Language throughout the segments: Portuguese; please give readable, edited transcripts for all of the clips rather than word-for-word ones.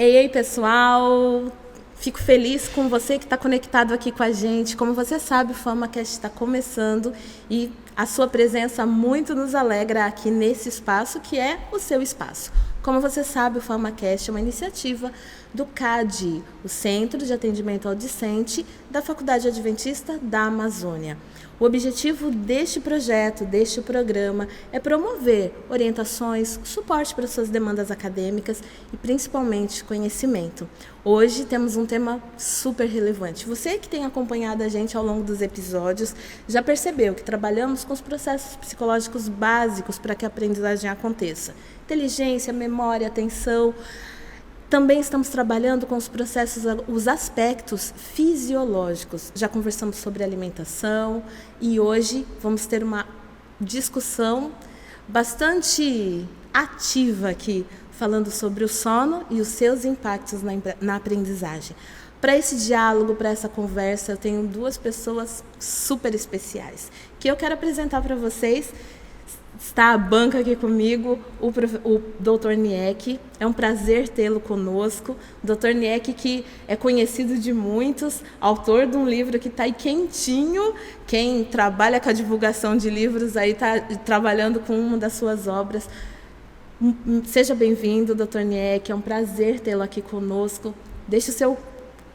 Ei, pessoal! Fico feliz com você que está conectado aqui com a gente. Como você sabe, o FamaCast está começando e a sua presença muito nos alegra aqui nesse espaço, que é o seu espaço. Como você sabe, o FamaCast é uma iniciativa do CAD, o Centro de Atendimento ao Discente da Faculdade Adventista da Amazônia. O objetivo deste projeto, deste programa, é promover orientações, suporte para suas demandas acadêmicas e, principalmente, conhecimento. Hoje temos um tema super relevante. Você que tem acompanhado a gente ao longo dos episódios já percebeu que trabalhamos com os processos psicológicos básicos para que a aprendizagem aconteça. Inteligência, memória, atenção. Também estamos trabalhando com os processos, os aspectos fisiológicos. Já conversamos sobre alimentação e hoje vamos ter uma discussão bastante ativa aqui, falando sobre o sono e os seus impactos na aprendizagem. Para esse diálogo, para essa conversa, eu tenho duas pessoas super especiais que eu quero apresentar para vocês. Está a banca aqui comigo, o Dr. Niek. É um prazer tê-lo conosco. Dr. Niek, que é conhecido de muitos, autor de um livro que está aí quentinho. Quem trabalha com a divulgação de livros aí está trabalhando com uma das suas obras. Seja bem-vindo, Dr. Niek. É um prazer tê-lo aqui conosco. Deixe o seu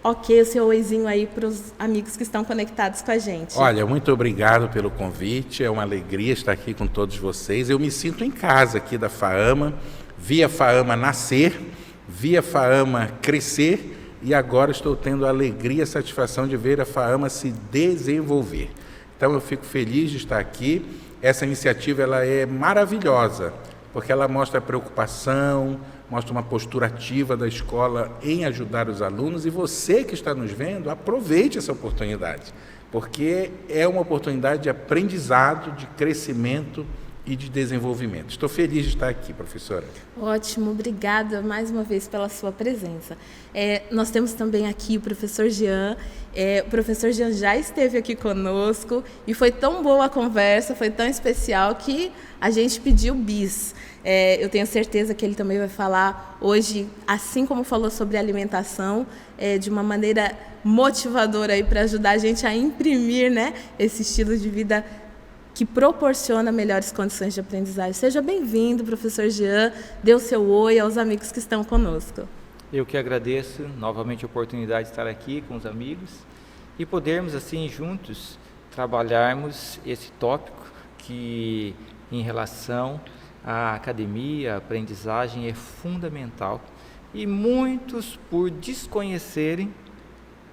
o seu oizinho aí para os amigos que estão conectados com a gente. Olha, muito obrigado pelo convite, é uma alegria estar aqui com todos vocês. Eu me sinto em casa aqui da FAAMA, vi a FAAMA nascer, vi a FAAMA crescer e agora estou tendo a alegria e a satisfação de ver a FAAMA se desenvolver. Então eu fico feliz de estar aqui. Essa iniciativa ela é maravilhosa, porque ela mostra a preocupação, mostra uma postura ativa da escola em ajudar os alunos, e você que está nos vendo, aproveite essa oportunidade, porque é uma oportunidade de aprendizado, de crescimento e de desenvolvimento. Estou feliz de estar aqui, professora. Ótimo, obrigada mais uma vez pela sua presença. Nós temos também aqui o professor Jean. O professor Jean já esteve aqui conosco e foi tão boa a conversa, foi tão especial que a gente pediu bis. Eu tenho certeza que ele também vai falar hoje, assim como falou sobre alimentação, de uma maneira motivadora para ajudar a gente a imprimir, né, esse estilo de vida que proporciona melhores condições de aprendizagem. Seja bem-vindo, professor Jean. Dê o seu oi aos amigos que estão conosco. Eu que agradeço novamente a oportunidade de estar aqui com os amigos e podermos, assim, juntos, trabalharmos esse tópico que, em relação à academia, a aprendizagem é fundamental. E muitos, por desconhecerem,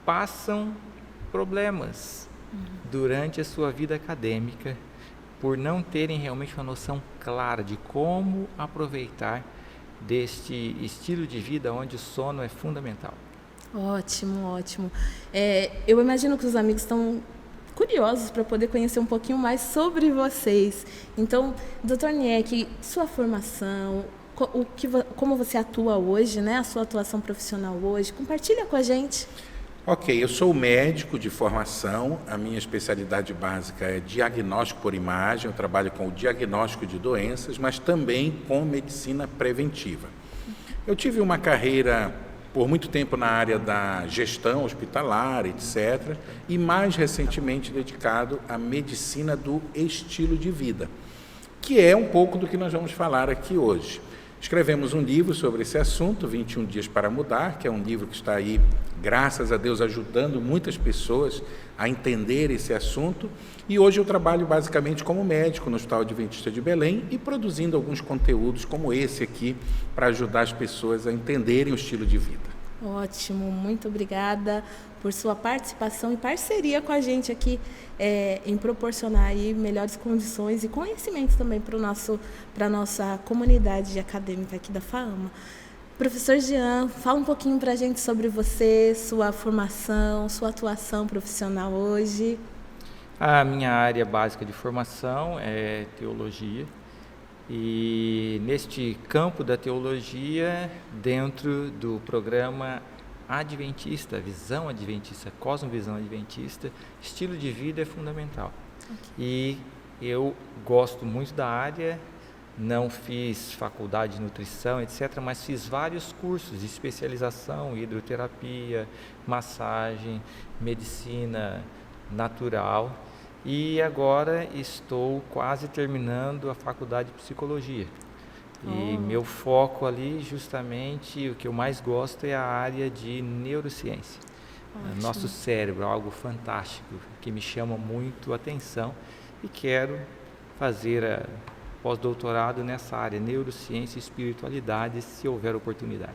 passam problemas durante a sua vida acadêmica, por não terem realmente uma noção clara de como aproveitar deste estilo de vida onde o sono é fundamental. Ótimo, ótimo. Eu imagino que os amigos estão curiosos para poder conhecer um pouquinho mais sobre vocês. Então, Dr. Niek, sua formação, como você atua hoje, né? A sua atuação profissional hoje, compartilha com a gente. Ok, eu sou médico de formação, a minha especialidade básica é diagnóstico por imagem, eu trabalho com o diagnóstico de doenças, mas também com medicina preventiva. Eu tive uma carreira por muito tempo na área da gestão hospitalar, etc., e mais recentemente dedicado à medicina do estilo de vida, que é um pouco do que nós vamos falar aqui hoje. Escrevemos um livro sobre esse assunto, 21 Dias para Mudar, que é um livro que está aí, graças a Deus, ajudando muitas pessoas a entender esse assunto. E hoje eu trabalho basicamente como médico no Hospital Adventista de Belém e produzindo alguns conteúdos como esse aqui para ajudar as pessoas a entenderem o estilo de vida. Ótimo, muito obrigada por sua participação e parceria com a gente aqui em proporcionar aí melhores condições e conhecimento também para a nossa comunidade acadêmica aqui da FAAMA. Professor Jean, fala um pouquinho para a gente sobre você, sua formação, sua atuação profissional hoje. A minha área básica de formação é teologia. E neste campo da teologia, dentro do programa adventista, visão adventista, cosmovisão adventista, estilo de vida é fundamental. Okay. E eu gosto muito da área, não fiz faculdade de nutrição, etc., mas fiz vários cursos de especialização, hidroterapia, massagem, medicina natural, e agora estou quase terminando a faculdade de psicologia. E meu foco ali, justamente, o que eu mais gosto é a área de neurociência. Ótimo. Nosso cérebro, algo fantástico, que me chama muito a atenção, e quero fazer pós-doutorado nessa área, neurociência e espiritualidade, se houver oportunidade.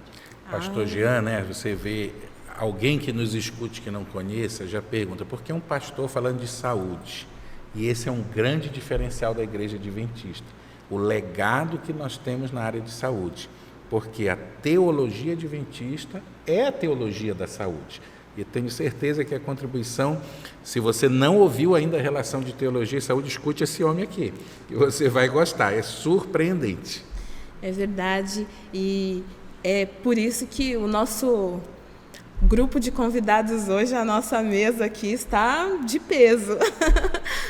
Pastor Jean, né, você vê alguém que nos escute que não conheça, já pergunta, por que um pastor falando de saúde? E esse é um grande diferencial da Igreja Adventista, o legado que nós temos na área de saúde, porque a teologia adventista é a teologia da saúde. E tenho certeza que a contribuição, se você não ouviu ainda a relação de teologia e saúde, escute esse homem aqui, que você vai gostar, é surpreendente. É verdade, e é por isso que o nosso grupo de convidados hoje, a nossa mesa aqui está de peso.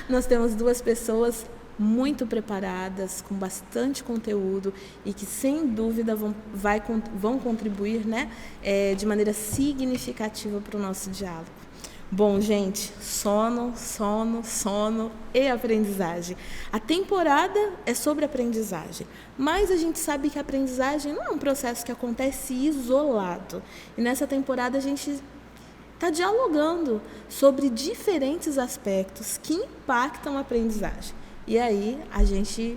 Nós temos 2 pessoas muito preparadas, com bastante conteúdo e que, sem dúvida, vão contribuir, né, de maneira significativa para o nosso diálogo. Bom, gente, sono e aprendizagem. A temporada é sobre aprendizagem, mas a gente sabe que a aprendizagem não é um processo que acontece isolado. E nessa temporada a gente está dialogando sobre diferentes aspectos que impactam a aprendizagem. E aí a gente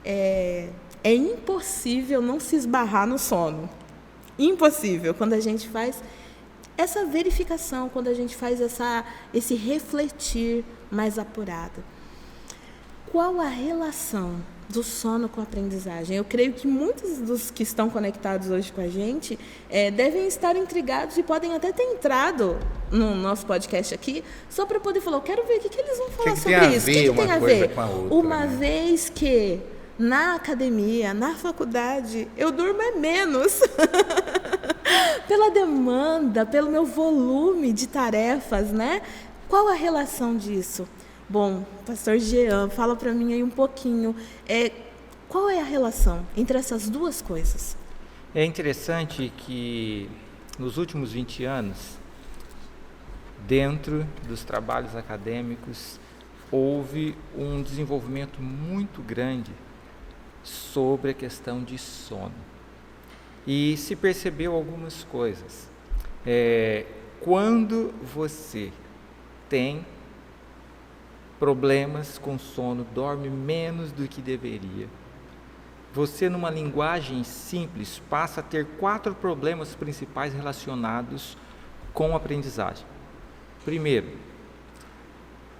é impossível não se esbarrar no sono. Impossível quando a gente faz essa verificação, quando a gente faz esse refletir mais apurado. Qual a relação do sono com a aprendizagem? Eu creio que muitos dos que estão conectados hoje com a gente devem estar intrigados e podem até ter entrado no nosso podcast aqui só para poder falar, eu quero ver o que eles vão falar sobre isso. O que tem a ver? Uma vez que na academia, na faculdade, eu durmo menos. Pela demanda, pelo meu volume de tarefas, né? Qual a relação disso? Bom, pastor Jean, fala para mim aí um pouquinho, qual é a relação entre essas 2 coisas? É interessante que nos últimos 20 anos, dentro dos trabalhos acadêmicos, houve um desenvolvimento muito grande sobre a questão de sono. E se percebeu algumas coisas. Quando você tem problemas com sono, dorme menos do que deveria, você, numa linguagem simples, passa a ter 4 problemas principais relacionados com a aprendizagem. Primeiro,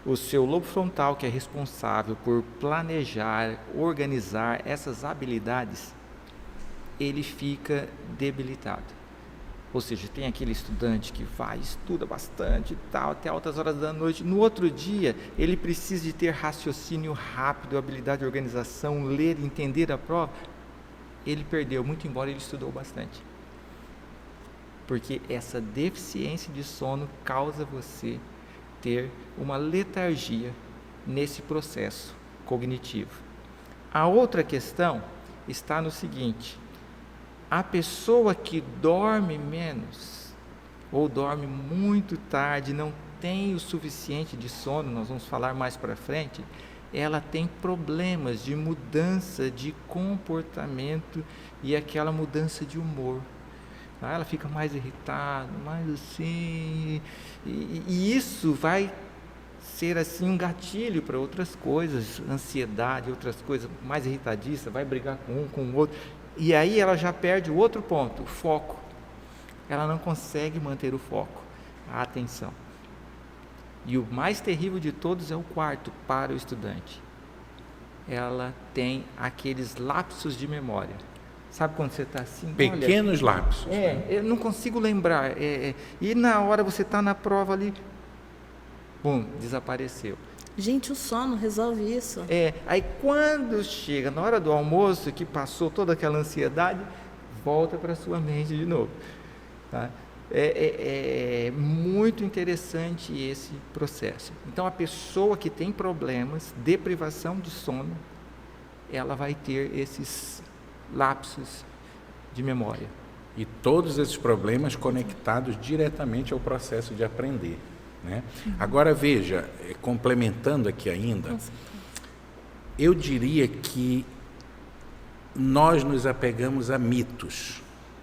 o seu lobo frontal, que é responsável por planejar, organizar essas habilidades, ele fica debilitado. Ou seja, tem aquele estudante que vai, estuda bastante e tal, até altas horas da noite. No outro dia, ele precisa de ter raciocínio rápido, habilidade de organização, ler, entender a prova. Ele perdeu, muito embora ele estudou bastante. Porque essa deficiência de sono causa você ter uma letargia nesse processo cognitivo. A outra questão está no seguinte: a pessoa que dorme menos ou dorme muito tarde, não tem o suficiente de sono, nós vamos falar mais para frente, ela tem problemas de mudança de comportamento e aquela mudança de humor. Ela fica mais irritada, mais assim, e isso vai ser assim um gatilho para outras coisas, ansiedade, outras coisas, mais irritadiça, vai brigar com um, com o outro. E aí ela já perde o outro ponto, o foco. Ela não consegue manter o foco, a atenção. E o mais terrível de todos é o quarto para o estudante. Ela tem aqueles lapsos de memória. Sabe quando você está assim? Pequenos lapsos. Eu não consigo lembrar. E na hora você está na prova ali, bum, desapareceu. Gente, o sono resolve isso. Aí quando chega na hora do almoço, que passou toda aquela ansiedade, volta para a sua mente de novo. Tá? É muito interessante esse processo. Então, a pessoa que tem problemas, deprivação de sono, ela vai ter esses lapsos de memória. E todos esses problemas conectados diretamente ao processo de aprender, né? Agora, veja, complementando aqui ainda, eu diria que nós nos apegamos a mitos,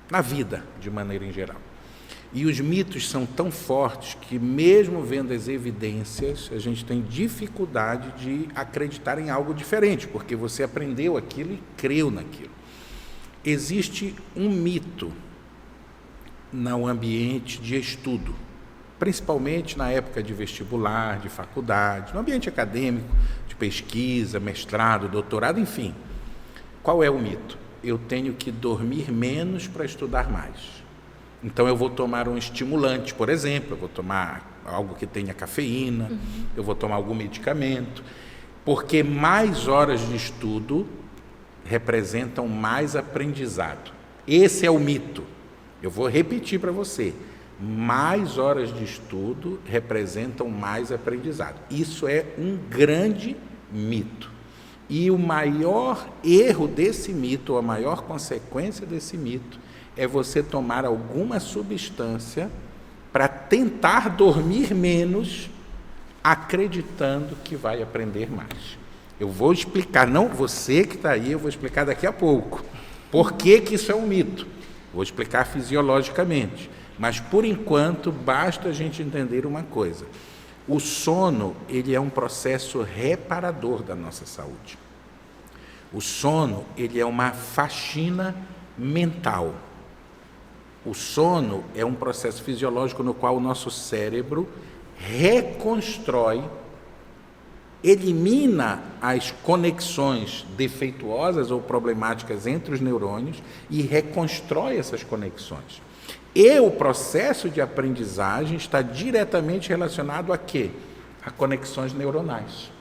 na vida, de maneira em geral. E os mitos são tão fortes que, mesmo vendo as evidências, a gente tem dificuldade de acreditar em algo diferente, porque você aprendeu aquilo e creu naquilo. Existe um mito no ambiente de estudo, principalmente na época de vestibular, de faculdade, no ambiente acadêmico, de pesquisa, mestrado, doutorado, enfim. Qual é o mito? Eu tenho que dormir menos para estudar mais. Então, eu vou tomar um estimulante, por exemplo, eu vou tomar algo que tenha cafeína, eu vou tomar algum medicamento, porque mais horas de estudo representam mais aprendizado. Esse é o mito. Eu vou repetir para você. Mais horas de estudo representam mais aprendizado. Isso é um grande mito. E o maior erro desse mito, ou a maior consequência desse mito, é você tomar alguma substância para tentar dormir menos, acreditando que vai aprender mais. Eu vou explicar, não você que está aí, eu vou explicar daqui a pouco. Por que que isso é um mito? Vou explicar fisiologicamente. Mas, por enquanto, basta a gente entender uma coisa. O sono, ele é um processo reparador da nossa saúde. O sono, ele é uma faxina mental. O sono é um processo fisiológico no qual o nosso cérebro reconstrói, elimina as conexões defeituosas ou problemáticas entre os neurônios e reconstrói essas conexões. E o processo de aprendizagem está diretamente relacionado a quê? A conexões neuronais.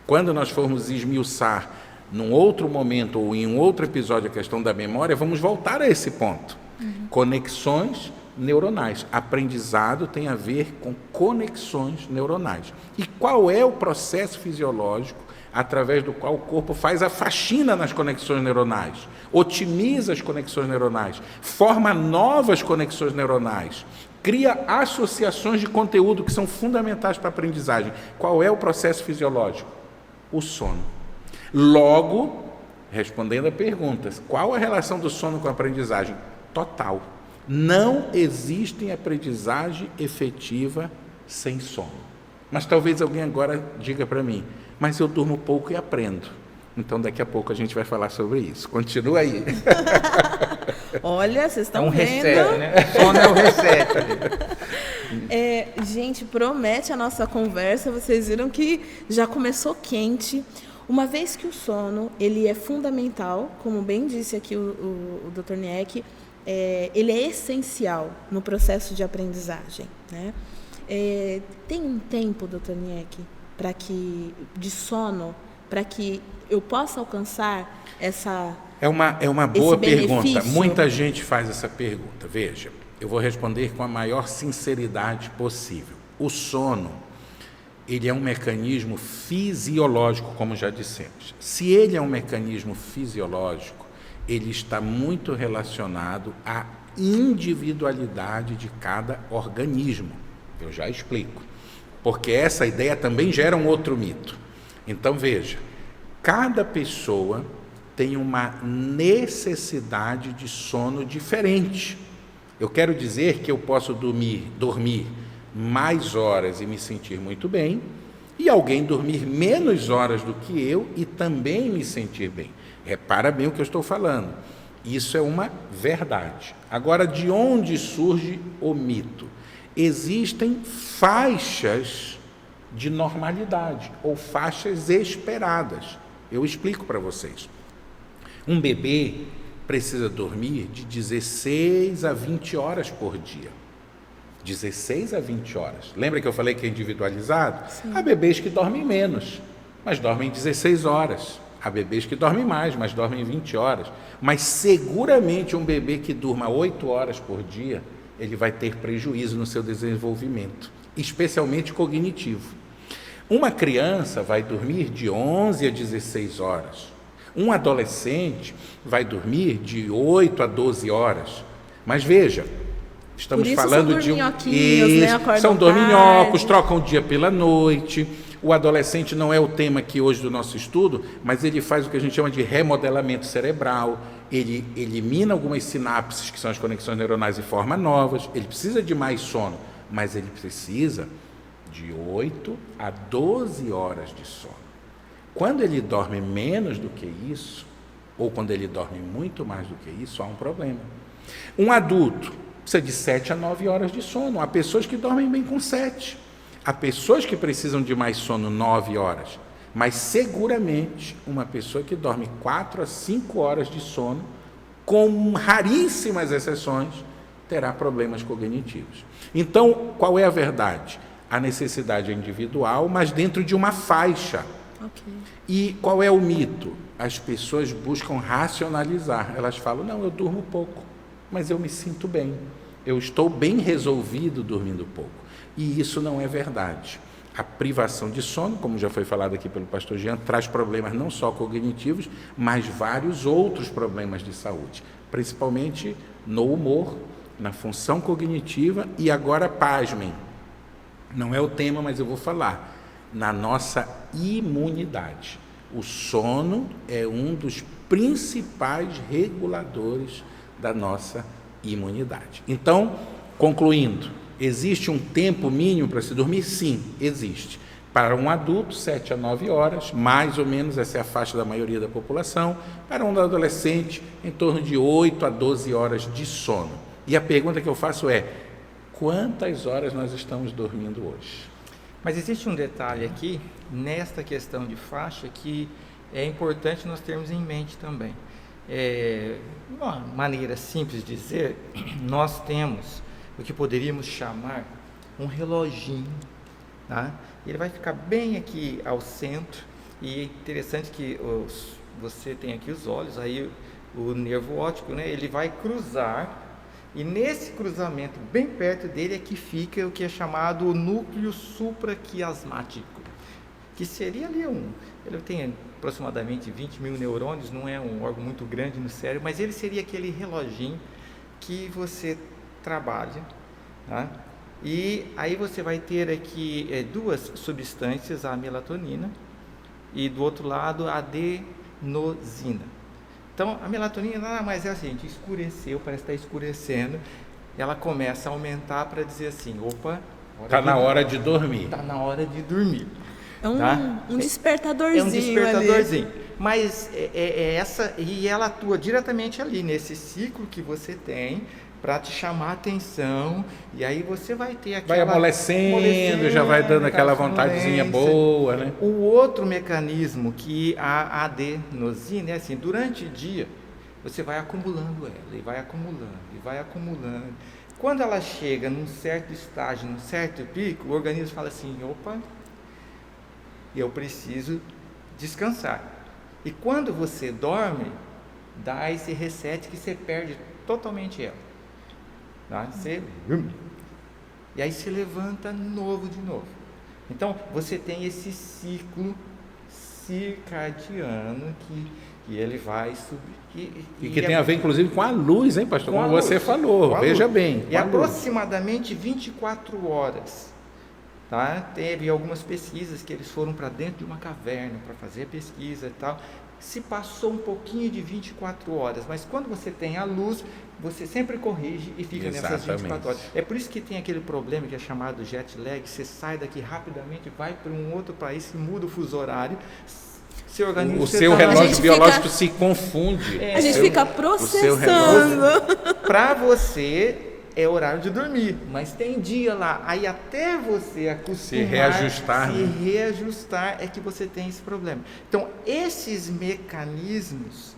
Quando nós formos esmiuçar num outro momento ou em um outro episódio a questão da memória, vamos voltar a esse ponto. Conexões neuronais. Aprendizado tem a ver com conexões neuronais. E qual é o processo fisiológico através do qual o corpo faz a faxina nas conexões neuronais, otimiza as conexões neuronais, forma novas conexões neuronais, cria associações de conteúdo que são fundamentais para a aprendizagem? Qual é o processo fisiológico? O sono. Logo, respondendo a perguntas, qual a relação do sono com a aprendizagem? Total. Não existe aprendizagem efetiva sem sono. Mas talvez alguém agora diga para mim, mas eu durmo pouco e aprendo. Então, daqui a pouco a gente vai falar sobre isso. Continua aí. Olha, vocês estão vendo. Reset, né? Sono é o reset. Gente, promete a nossa conversa. Vocês viram que já começou quente. Uma vez que o sono, ele é fundamental, como bem disse aqui o Dr. Niek, ele é essencial no processo de aprendizagem, né? Tem um tempo, Dr. Niek, de sono, para que eu possa alcançar essa... É uma boa pergunta. Muita gente faz essa pergunta. Veja, eu vou responder com a maior sinceridade possível. O sono, ele é um mecanismo fisiológico, como já dissemos. Se ele é um mecanismo fisiológico, ele está muito relacionado à individualidade de cada organismo. Eu já explico. Porque essa ideia também gera um outro mito. Então, veja, cada pessoa tem uma necessidade de sono diferente. Eu quero dizer que eu posso dormir mais horas e me sentir muito bem, e alguém dormir menos horas do que eu e também me sentir bem. Repara bem o que eu estou falando. Isso é uma verdade. Agora, de onde surge o mito? Existem faixas de normalidade, ou faixas esperadas. Eu explico para vocês. Um bebê precisa dormir de 16 a 20 horas por dia. 16 a 20 horas. Lembra que eu falei que é individualizado? Sim. Há bebês que dormem menos, mas dormem 16 horas. Há bebês que dormem mais, mas dormem 20 horas. Mas seguramente um bebê que durma 8 horas por dia, ele vai ter prejuízo no seu desenvolvimento, especialmente cognitivo. Uma criança vai dormir de 11 a 16 horas. Um adolescente vai dormir de 8 a 12 horas. Mas veja, estamos falando de são dorminhocos, trocam o dia pela noite. O adolescente não é o tema aqui hoje do nosso estudo, mas ele faz o que a gente chama de remodelamento cerebral. Ele elimina algumas sinapses, que são as conexões neuronais, e forma novas. Ele precisa de mais sono, mas ele precisa de 8 a 12 horas de sono. Quando ele dorme menos do que isso, ou quando ele dorme muito mais do que isso, há um problema. Um adulto precisa de 7 a 9 horas de sono. Há pessoas que dormem bem com 7. Há pessoas que precisam de mais sono, 9 horas. Mas seguramente uma pessoa que dorme 4 a 5 horas de sono, com raríssimas exceções, terá problemas cognitivos. Então, qual é a verdade? A necessidade é individual, mas dentro de uma faixa. Okay. E qual é o mito? As pessoas buscam racionalizar. Elas falam, não, eu durmo pouco, mas eu me sinto bem. Eu estou bem resolvido dormindo pouco. E isso não é verdade. A privação de sono, como já foi falado aqui pelo pastor Jean, traz problemas não só cognitivos, mas vários outros problemas de saúde, principalmente no humor, na função cognitiva e agora, pasmem, não é o tema, mas eu vou falar, na nossa imunidade. O sono é um dos principais reguladores da nossa imunidade. Então, concluindo, existe um tempo mínimo para se dormir? Sim, existe. Para um adulto, 7 a 9 horas, mais ou menos, essa é a faixa da maioria da população. Para um adolescente, em torno de 8 a 12 horas de sono. E a pergunta que eu faço é, quantas horas nós estamos dormindo hoje? Mas existe um detalhe aqui, nesta questão de faixa, que é importante nós termos em mente também. Uma maneira simples de dizer, nós temos o que poderíamos chamar um reloginho, tá? Ele vai ficar bem aqui ao centro, e é interessante que você tem aqui os olhos, aí o nervo óptico, né, ele vai cruzar, e nesse cruzamento, bem perto dele, é que fica o que é chamado o núcleo supraquiasmático, que seria ali ele tem aproximadamente 20 mil neurônios, não é um órgão muito grande no cérebro, mas ele seria aquele reloginho que você trabalha, tá? E aí você vai ter aqui duas substâncias, a melatonina e do outro lado a adenosina. Então a melatonina nada mais é assim, escureceu, parece estar escurecendo, ela começa a aumentar para dizer assim, opa, está na hora de dormir. Está na hora de dormir. Um despertadorzinho. É um despertadorzinho. Ali. Mas essa, e ela atua diretamente ali, nesse ciclo que você tem, para te chamar a atenção, e aí você vai ter aquela... Vai amolecendo, já vai dando aquela vontadezinha boa, né? O outro mecanismo que a adenosina é assim, durante o dia, você vai acumulando ela, e vai acumulando, e vai acumulando. Quando ela chega num certo estágio, num certo pico, o organismo fala assim, opa, eu preciso descansar. E quando você dorme, dá esse reset que você perde totalmente ela. Tá? E aí se levanta novo de novo. Então você tem esse ciclo circadiano que ele vai subir. E que tem a ver inclusive com a luz, hein, pastor? Como você falou, veja bem. E aproximadamente 24 horas. Tá? Teve algumas pesquisas que eles foram para dentro de uma caverna para fazer a pesquisa e tal. Se passou um pouquinho de 24 horas, mas quando você tem a luz, você sempre corrige e fica nessas 24 horas. É por isso que tem aquele problema que é chamado jet lag, você sai daqui rapidamente, vai para um outro país, muda o fuso horário, seu organismo... O seu relógio biológico se confunde. A gente fica processando. Para você... é horário de dormir, mas tem dia lá, aí até você acostumar, se reajustar, é que você tem esse problema. Então, esses mecanismos,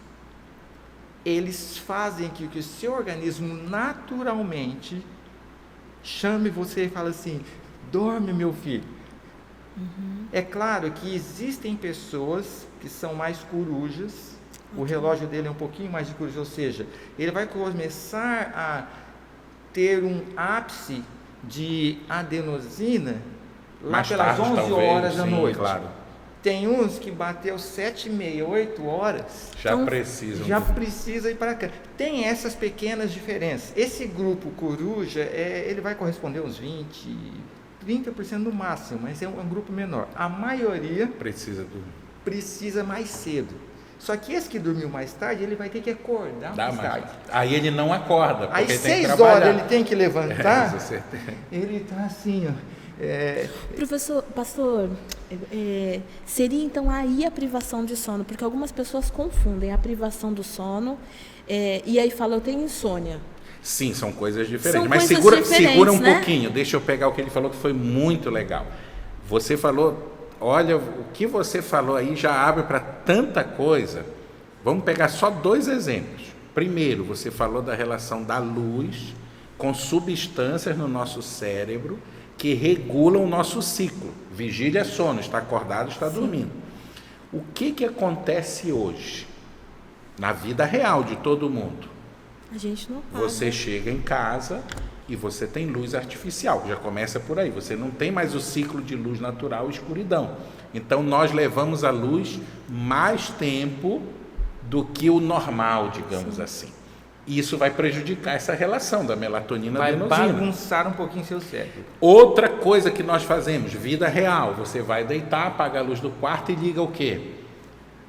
eles fazem que o seu organismo naturalmente chame você e fale assim, dorme meu filho. É claro que existem pessoas que são mais corujas, o relógio dele é um pouquinho mais de coruja, ou seja, ele vai começar a ter um ápice de adenosina lá mais pelas tarde, 11 talvez, horas da noite. Claro. Tem uns que bateu 7h30, 8 horas, Já Então, precisam. já precisa ir para cá. Tem essas pequenas diferenças. Esse grupo coruja, ele vai corresponder uns 30% no máximo, mas é um grupo menor. A maioria precisa mais cedo. Só que esse que dormiu mais tarde, ele vai ter que acordar mais tarde. Aí ele não acorda, porque Aí ele tem que 6 trabalhar. horas ele tem que levantar, Com certeza. ele está assim, ó. Professor, pastor, seria então aí a privação de sono? Porque algumas pessoas confundem a privação do sono e aí falam, eu tenho insônia. Sim, são coisas diferentes. São Mas coisas segura um diferentes, né? pouquinho, deixa eu pegar o que ele falou, que foi muito legal. Você falou, olha, o que você falou aí já abre para tanta coisa. Vamos pegar só 2 exemplos. Primeiro, você falou da relação da luz com substâncias no nosso cérebro que regulam o nosso ciclo. Vigília é sono, está acordado, está dormindo. O que acontece hoje, na vida real de todo mundo? A gente não acorda. Você chega em casa e você tem luz artificial, já começa por aí. Você não tem mais o ciclo de luz natural e escuridão. Então, nós levamos a luz mais tempo do que o normal, digamos assim. Isso vai prejudicar essa relação da melatonina e Vai adenosina. bagunçar um pouquinho seu cérebro. Outra coisa que nós fazemos, vida real, você vai deitar, apaga a luz do quarto e liga o quê?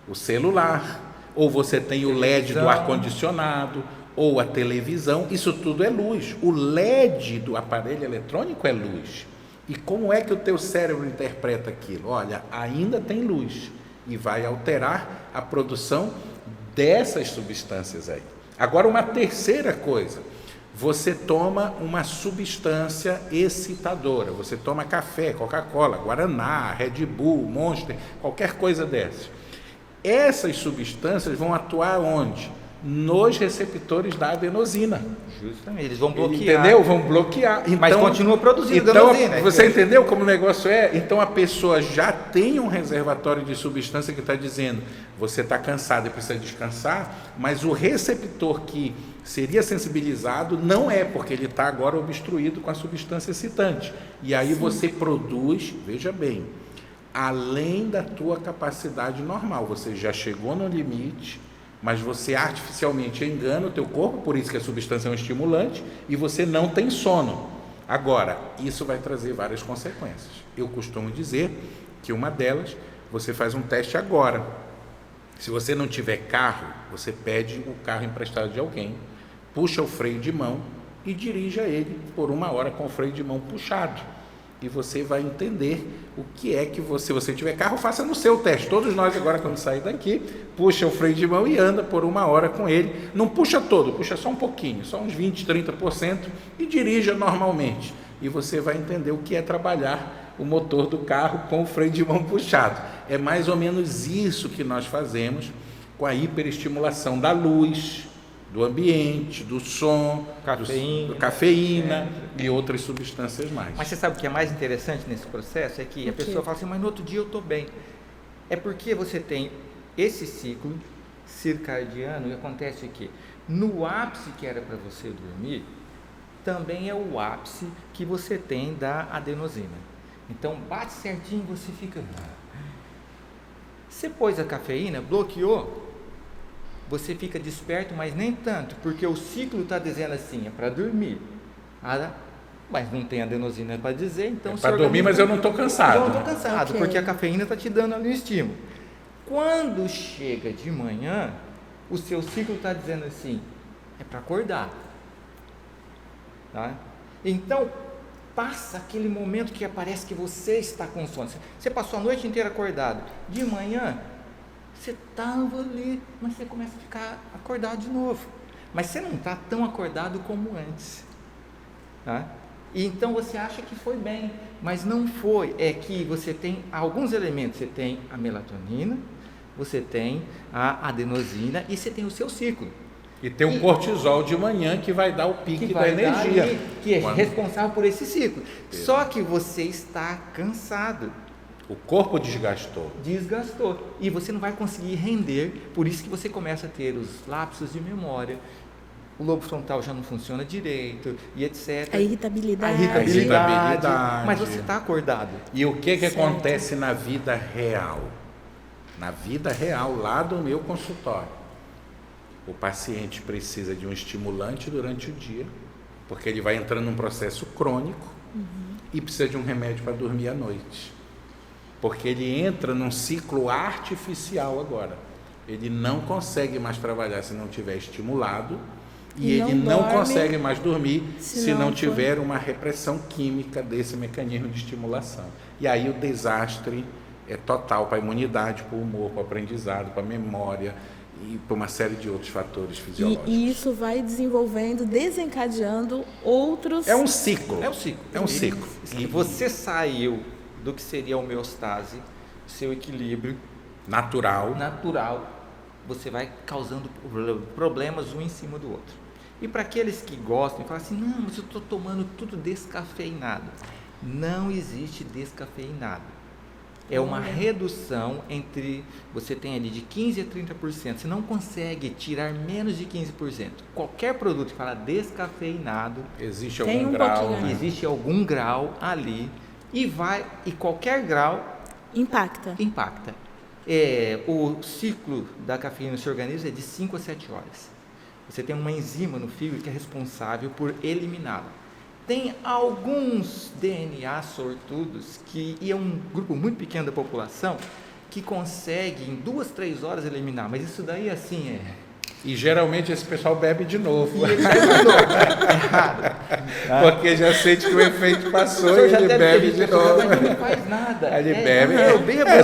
O celular, ou você tem o LED do ar-condicionado, ou a televisão, isso tudo é luz. O LED do aparelho eletrônico é luz. E como é que o teu cérebro interpreta aquilo? Olha, ainda tem luz e vai alterar a produção dessas substâncias aí. Agora, uma terceira coisa, você toma uma substância excitadora, você toma café, Coca-Cola, Guaraná, Red Bull, Monster, qualquer coisa dessas. Essas substâncias vão atuar onde? Nos receptores da adenosina. Justamente, eles vão bloquear. Entendeu? Vão bloquear. Então, mas continua produzindo então, adenosina. Você entendeu como o negócio é? Então a pessoa já tem um reservatório de substância que está dizendo, você está cansado e precisa descansar, mas o receptor que seria sensibilizado não é, porque ele está agora obstruído com a substância excitante. E aí você produz, veja bem, além da tua capacidade normal. Você já chegou no limite, mas você artificialmente engana o teu corpo, por isso que a substância é um estimulante, e você não tem sono. Agora, isso vai trazer várias consequências. Eu costumo dizer que uma delas, você faz um teste agora. Se você não tiver carro, você pede o carro emprestado de alguém, puxa o freio de mão e dirija ele por 1 hora com o freio de mão puxado. E você vai entender o que é que se você tiver carro, faça no seu teste. Todos nós agora, quando sair daqui, puxa o freio de mão e anda por 1 hora com ele. Não puxa todo, puxa só um pouquinho, só uns 20%, 30% e dirija normalmente. E você vai entender o que é trabalhar o motor do carro com o freio de mão puxado. É mais ou menos isso que nós fazemos com a hiperestimulação da luz, do ambiente, do som, cafeína e outras substâncias mais. Mas você sabe o que é mais interessante nesse processo? É que a pessoa fala assim, mas no outro dia eu estou bem. É porque você tem esse ciclo circadiano e acontece aqui. No ápice que era para você dormir, também é o ápice que você tem da adenosina. Então bate certinho, você fica... Você pôs a cafeína, bloqueou, você fica desperto, mas nem tanto, porque o ciclo está dizendo assim, é para dormir. Mas não tem adenosina para dizer, então... É para dormir, mas eu não estou cansado. Eu não estou cansado, Okay. porque a cafeína está te dando ali o estímulo. Quando chega de manhã, o seu ciclo está dizendo assim, é para acordar. Tá? Então, passa aquele momento que parece que você está com sono. Você passou a noite inteira acordado. De manhã, você estava ali, mas você começa a ficar acordado de novo. Mas você não está tão acordado como antes. Tá? E então você acha que foi bem, mas não foi. É que você tem alguns elementos. Você tem a melatonina, você tem a adenosina e você tem o seu ciclo. E tem um cortisol de manhã que vai dar o pique da energia. Que é responsável por esse ciclo. Só que você está cansado. O corpo desgastou. Desgastou. E você não vai conseguir render, por isso que você começa a ter os lapsos de memória, o lobo frontal já não funciona direito, e etc. A irritabilidade. irritabilidade. Mas você está acordado. E o que acontece na vida real? Na vida real, lá do meu consultório, o paciente precisa de um estimulante durante o dia, porque ele vai entrando num processo crônico e precisa de um remédio para dormir à noite. Porque ele entra num ciclo artificial agora. Ele não consegue mais trabalhar se não tiver estimulado e ele não consegue mais dormir se não tiver uma repressão química desse mecanismo de estimulação. E aí o desastre é total para a imunidade, para o humor, para o aprendizado, para a memória e para uma série de outros fatores fisiológicos. E isso vai desenvolvendo, desencadeando outros... É um ciclo. É um ciclo. E você saiu do que seria a homeostase, seu equilíbrio natural, você vai causando problemas um em cima do outro. E para aqueles que gostam, falam assim, não, mas eu estou tomando tudo descafeinado. Não existe descafeinado. É uma redução entre, você tem ali de 15% a 30%, você não consegue tirar menos de 15%. Qualquer produto que fala descafeinado, existe algum grau, né? Existe algum grau ali, e qualquer grau impacta. O ciclo da cafeína no seu organismo é de 5 a 7 horas. Você tem uma enzima no fígado que é responsável por eliminá-la. Tem alguns DNA sortudos, e é um grupo muito pequeno da população, que consegue em 2, 3 horas eliminar, mas isso daí assim é... E geralmente esse pessoal bebe de novo. E ele bebe de novo, é errado. Porque já sente que o efeito passou e ele bebe de novo. Mas não faz nada. Ele bebe.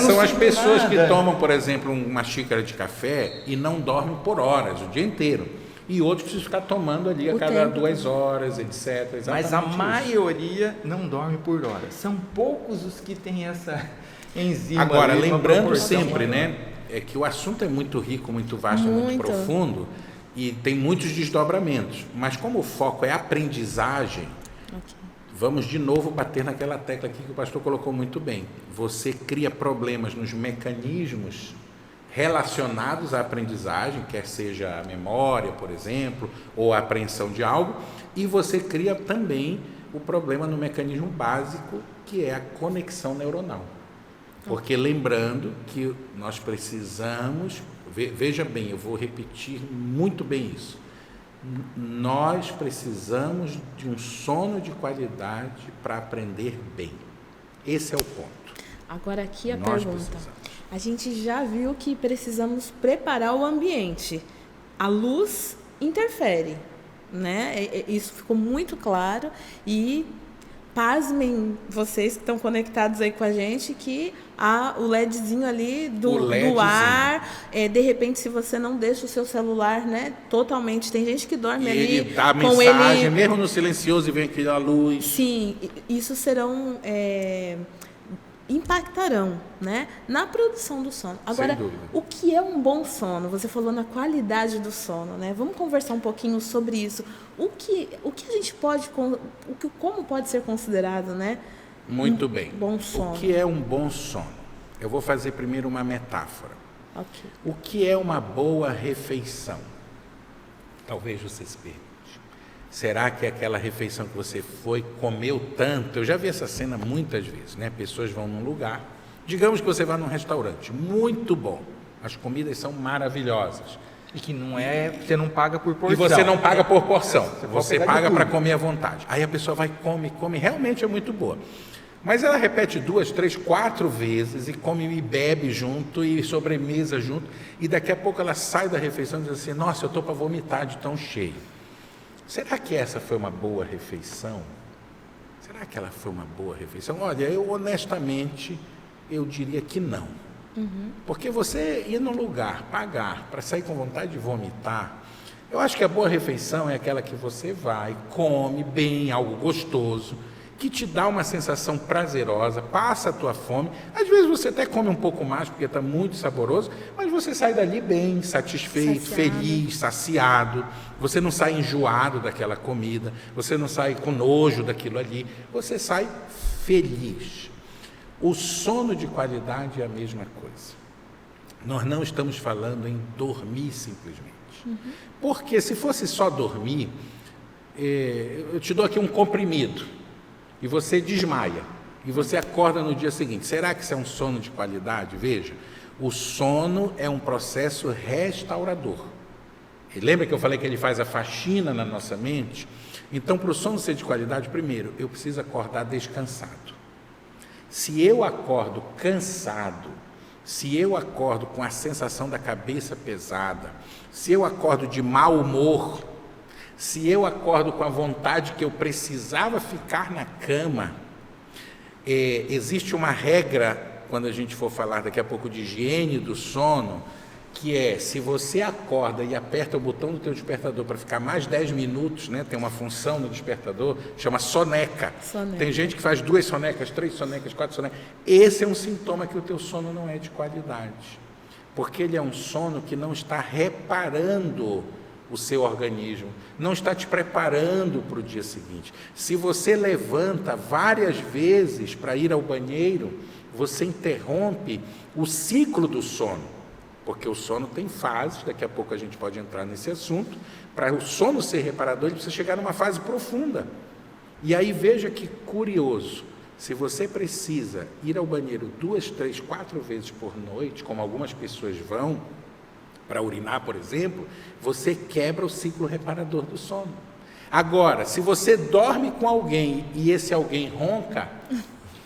São as pessoas que tomam, por exemplo, uma xícara de café e não dormem por horas, o dia inteiro. E outros precisam ficar tomando ali a cada 2 horas, etc. Mas a maioria não dorme por horas. São poucos os que têm essa enzima. Agora, lembrando sempre, né? É que o assunto é muito rico, muito vasto, muito profundo e tem muitos desdobramentos. Mas como o foco é aprendizagem, vamos de novo bater naquela tecla aqui que o pastor colocou muito bem. Você cria problemas nos mecanismos relacionados à aprendizagem, quer seja a memória, por exemplo, ou a apreensão de algo, e você cria também o problema no mecanismo básico, que é a conexão neuronal. Porque lembrando que nós precisamos, veja bem, eu vou repetir muito bem isso, nós precisamos de um sono de qualidade para aprender bem. Esse é o ponto. Agora aqui a pergunta. A gente já viu que precisamos preparar o ambiente. A luz interfere, né? Isso ficou muito claro e... Pasmem, vocês que estão conectados aí com a gente, que o LEDzinho ali do ar, de repente, se você não deixa o seu celular, né, totalmente, tem gente que dorme ali. Ele dá com mensagem, mesmo no silencioso, e vem aquela luz. Sim, isso serão... impactarão, né, na produção do sono. Agora, o que é um bom sono? Você falou na qualidade do sono, né? Vamos conversar um pouquinho sobre isso. O que a gente pode, como pode ser considerado, né? Muito bem. Bom sono. O que é um bom sono? Eu vou fazer primeiro uma metáfora. Okay. O que é uma boa refeição? Talvez você se pergunte. Será que aquela refeição que você comeu tanto? Eu já vi essa cena muitas vezes, né? Pessoas vão num lugar, digamos que você vai num restaurante, muito bom, as comidas são maravilhosas. E que não é, você não paga por porção. E você não paga por porção, você paga para comer à vontade. Aí a pessoa vai, come, realmente é muito boa. Mas ela repete 2, 3, 4 vezes e come e bebe junto e sobremesa junto. E daqui a pouco ela sai da refeição e diz assim, nossa, eu estou para vomitar de tão cheio. Será que essa foi uma boa refeição? Será que ela foi uma boa refeição? Olha, eu honestamente, eu diria que não. Porque você ir num lugar, pagar, para sair com vontade de vomitar, eu acho que a boa refeição é aquela que você vai, come bem, algo gostoso, que te dá uma sensação prazerosa, passa a tua fome, às vezes você até come um pouco mais, porque está muito saboroso, mas você sai dali bem, satisfeito, feliz, saciado, você não sai enjoado daquela comida, você não sai com nojo daquilo ali, você sai feliz. O sono de qualidade é a mesma coisa. Nós não estamos falando em dormir simplesmente, porque se fosse só dormir, eu te dou aqui um comprimido, e você desmaia, e você acorda no dia seguinte. Será que isso é um sono de qualidade? Veja, O sono é um processo restaurador. E lembra que eu falei que ele faz a faxina na nossa mente? Então, para o sono ser de qualidade, primeiro, eu preciso acordar descansado. Se eu acordo cansado, se eu acordo com a sensação da cabeça pesada, se eu acordo de mau humor, se eu acordo com a vontade que eu precisava ficar na cama, existe uma regra, quando a gente for falar daqui a pouco de higiene do sono, que é, se você acorda e aperta o botão do teu despertador para ficar mais 10 minutos, né, tem uma função no despertador, chama soneca. Tem gente que faz 2 sonecas, 3 sonecas, 4 sonecas. Esse é um sintoma que o teu sono não é de qualidade, porque ele é um sono que não está reparando o seu organismo, não está te preparando para o dia seguinte. Se você levanta várias vezes para ir ao banheiro, você interrompe o ciclo do sono, porque o sono tem fases, daqui a pouco a gente pode entrar nesse assunto. Para o sono ser reparador, ele precisa chegar numa fase profunda. E aí veja que curioso, se você precisa ir ao banheiro 2, 3, 4 vezes por noite, como algumas pessoas vão, para urinar, por exemplo, você quebra o ciclo reparador do sono. Agora, se você dorme com alguém e esse alguém ronca,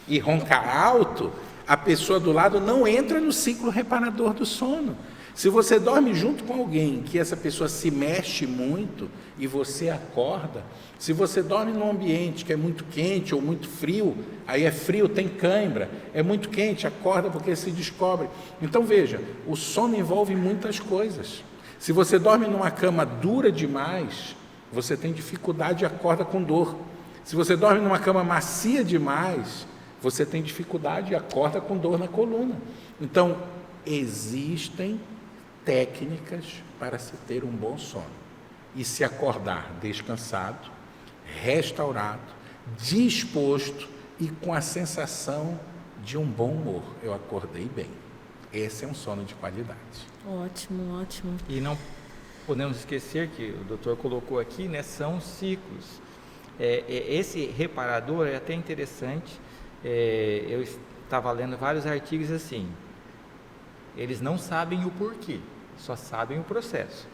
e ronca alto, a pessoa do lado não entra no ciclo reparador do sono. Se você dorme junto com alguém que essa pessoa se mexe muito e você acorda, se você dorme num ambiente que é muito quente ou muito frio, aí é frio, tem cãibra, é muito quente, acorda porque se descobre. Então veja, o sono envolve muitas coisas. Se você dorme numa cama dura demais, você tem dificuldade e acorda com dor. Se você dorme numa cama macia demais, você tem dificuldade e acorda com dor na coluna. Então, existem técnicas para se ter um bom sono e se acordar descansado, restaurado, disposto e com a sensação de um bom humor. Eu acordei bem. Esse é um sono de qualidade. Ótimo, ótimo. E não podemos esquecer que o doutor colocou aqui, né, são ciclos. Esse reparador é até interessante. Eu estava lendo vários artigos assim, eles não sabem o porquê, só sabem o processo,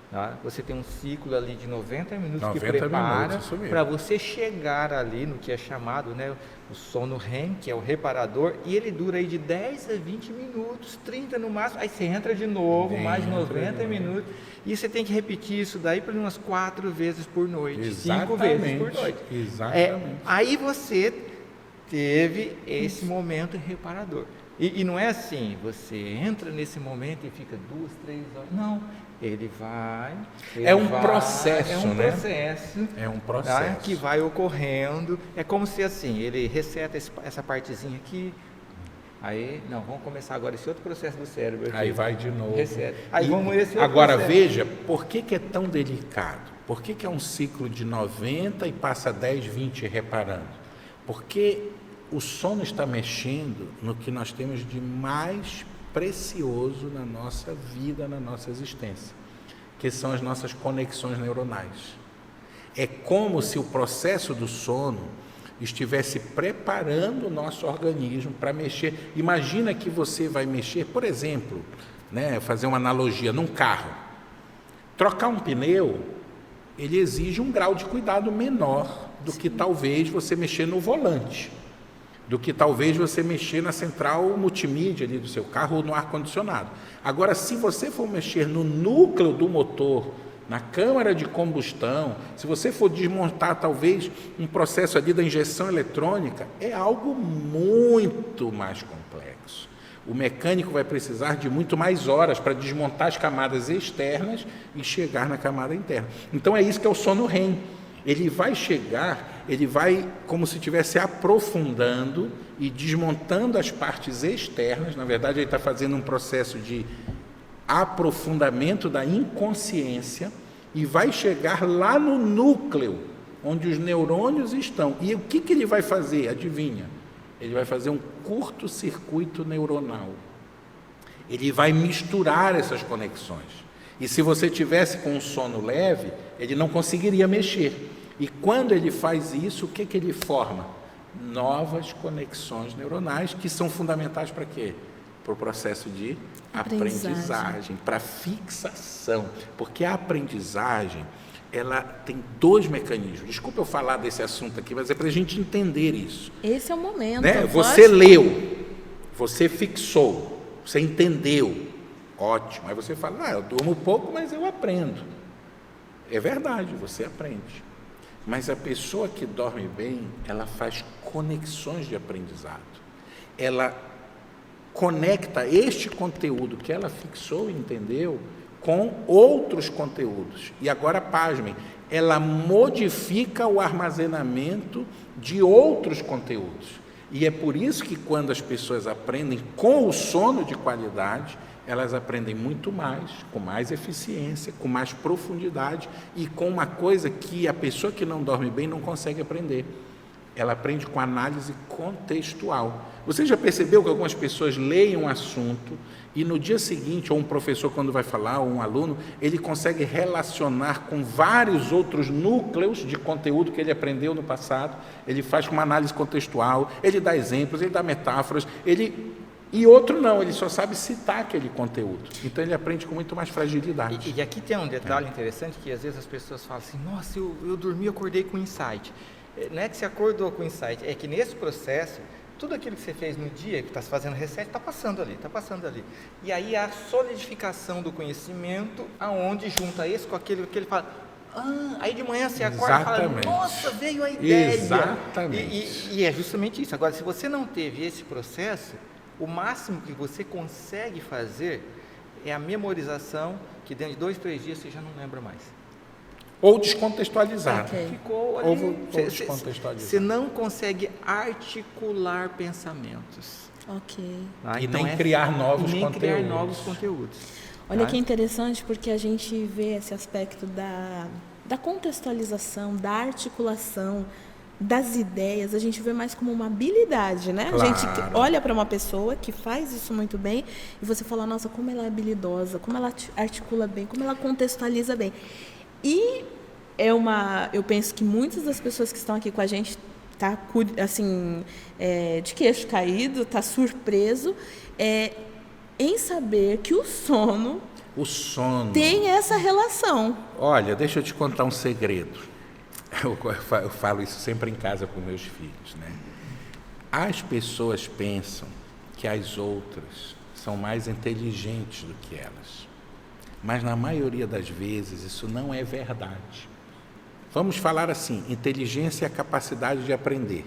tá? Você tem um ciclo ali de 90 minutos que prepara para você chegar ali no que é chamado, né, o sono REM, que é o reparador, e ele dura aí de 10 a 20 minutos, 30 no máximo, aí você entra de novo, mais 90 minutos, e você tem que repetir isso daí por umas 4 vezes por noite, exatamente, 5 vezes por noite. Exatamente. Aí você teve esse momento reparador. E não é assim, você entra nesse momento e fica 2, 3 horas. Não, ele vai... É um processo, né? É um processo. Tá? Que vai ocorrendo. É como se assim, ele reseta essa partezinha aqui. Aí, não, vamos começar agora esse outro processo do cérebro aqui. Aí vai de novo. Reseta. Aí vamos esse outro agora processo. Veja, por que é tão delicado? Por que é um ciclo de 90 e passa 10, 20 reparando? Porque o sono está mexendo no que nós temos de mais precioso na nossa vida, na nossa existência, que são as nossas conexões neuronais. É como se o processo do sono estivesse preparando o nosso organismo para mexer. Imagina que você vai mexer, por exemplo, né, fazer uma analogia, num carro. Trocar um pneu, ele exige um grau de cuidado menor do que talvez você mexer no volante, do que talvez você mexer na central multimídia ali do seu carro ou no ar-condicionado. Agora, se você for mexer no núcleo do motor, na câmara de combustão, se você for desmontar talvez um processo ali da injeção eletrônica, é algo muito mais complexo. O mecânico vai precisar de muito mais horas para desmontar as camadas externas e chegar na camada interna. Então é isso que é o sono REM. Ele vai chegar, ele vai como se estivesse aprofundando e desmontando as partes externas. Na verdade, ele está fazendo um processo de aprofundamento da inconsciência e vai chegar lá no núcleo, onde os neurônios estão. E o que ele vai fazer? Adivinha? Ele vai fazer um curto-circuito neuronal. Ele vai misturar essas conexões. E se você tivesse com um sono leve, ele não conseguiria mexer. E quando ele faz isso, o que ele forma? Novas conexões neuronais, que são fundamentais para quê? para o processo de aprendizagem, para fixação. Porque a aprendizagem, ela tem 2 mecanismos. Desculpa eu falar desse assunto aqui, mas é para a gente entender isso. Esse é o momento. Né? Você leu, você fixou, você entendeu, ótimo. Aí você fala, eu durmo pouco, mas eu aprendo. É verdade, você aprende. Mas a pessoa que dorme bem, ela faz conexões de aprendizado. Ela conecta este conteúdo que ela fixou e entendeu com outros conteúdos. E agora, pasmem, ela modifica o armazenamento de outros conteúdos. E é por isso que quando as pessoas aprendem com o sono de qualidade, elas aprendem muito mais, com mais eficiência, com mais profundidade e com uma coisa que a pessoa que não dorme bem não consegue aprender. Ela aprende com análise contextual. Você já percebeu que algumas pessoas leem um assunto e no dia seguinte, ou um professor quando vai falar, ou um aluno, ele consegue relacionar com vários outros núcleos de conteúdo que ele aprendeu no passado, ele faz com uma análise contextual, ele dá exemplos, ele dá metáforas, e outro não, ele só sabe citar aquele conteúdo. Então ele aprende com muito mais fragilidade. E aqui tem um detalhe interessante que às vezes as pessoas falam assim, nossa, eu dormi, acordei com insight. Não é que você acordou com insight, é que nesse processo, tudo aquilo que você fez no dia, que está se fazendo reset, está passando ali. E aí a solidificação do conhecimento, aonde junta esse com aquele que ele fala, aí de manhã você acorda e fala, nossa, veio a ideia. Exatamente. E é justamente isso. Agora, se você não teve esse processo, o máximo que você consegue fazer é a memorização, que dentro de 2, 3 dias você já não lembra mais. Ou descontextualizado. Ficou ali. Ou descontextualizado. Você não consegue articular pensamentos. Ok. E então nem criar novos conteúdos. Olha que interessante, porque a gente vê esse aspecto da contextualização, da articulação, das ideias, a gente vê mais como uma habilidade, né? Claro. A gente olha para uma pessoa que faz isso muito bem e você fala, nossa, como ela é habilidosa, como ela articula bem, como ela contextualiza bem. E eu penso que muitas das pessoas que estão aqui com a gente tá assim, de queixo caído, tá surpreso em saber que o sono tem essa relação. Olha, deixa eu te contar um segredo. Eu falo isso sempre em casa com meus filhos, né? As pessoas pensam que as outras são mais inteligentes do que elas. Mas na maioria das vezes isso não é verdade. Vamos falar assim, inteligência é a capacidade de aprender.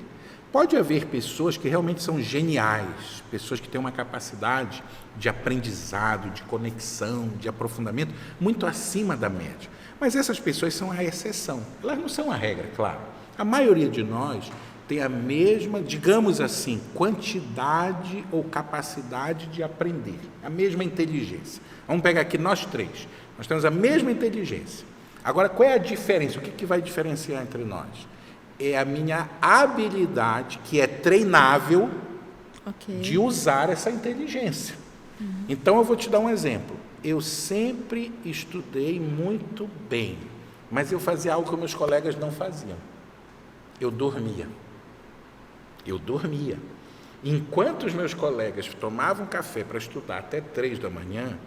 Pode haver pessoas que realmente são geniais, pessoas que têm uma capacidade de aprendizado, de conexão, de aprofundamento, muito acima da média. Mas essas pessoas são a exceção, elas não são a regra, claro. A maioria de nós tem a mesma, digamos assim, quantidade ou capacidade de aprender, a mesma inteligência. Vamos pegar aqui nós 3, nós temos a mesma inteligência. Agora, qual é a diferença? O que vai diferenciar entre nós? É a minha habilidade, que é treinável, de usar essa inteligência. Então, eu vou te dar um exemplo. Eu sempre estudei muito bem, mas eu fazia algo que meus colegas não faziam. Eu dormia. Enquanto os meus colegas tomavam café para estudar até 3 da manhã,